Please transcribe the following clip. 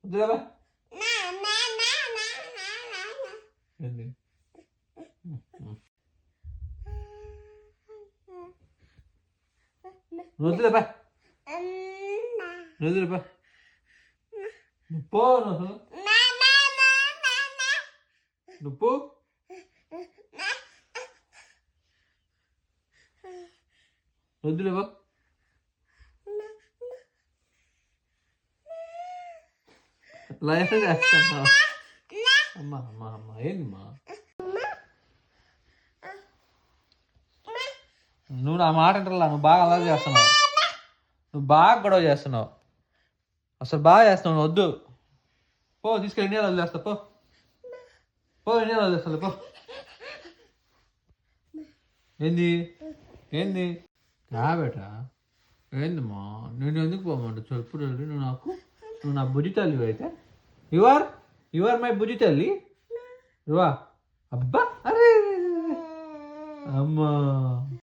వద్దులేవా ఏంది వద్దులేపా వద్దులేపా పో నువ్వు పో వద్దులేవా అట్లా చేస్తాను అమ్మా అమ్మా అమ్మా ఏందమ్మా నువ్వు నా మాట అంటారా నువ్వు బాగా అలా చేస్తున్నావు నువ్వు బాగా గొడవ చేస్తున్నావు అసలు బాగా చేస్తున్నావు వద్దు పో తీసుకెళ్ళి ఇండియాలో వదిలేస్తా పో పో ఇండియాలో వదిలేస్తా పో ఏంది ఏంది బేటా ఏందమ్మా నేను ఎందుకు పోమంట చెప్పు నువ్వు నాకు నువ్వు నా బుజ్జి తల్లి అయితే యువర్ మై బుజ్జి తల్లి యువా అబ్బా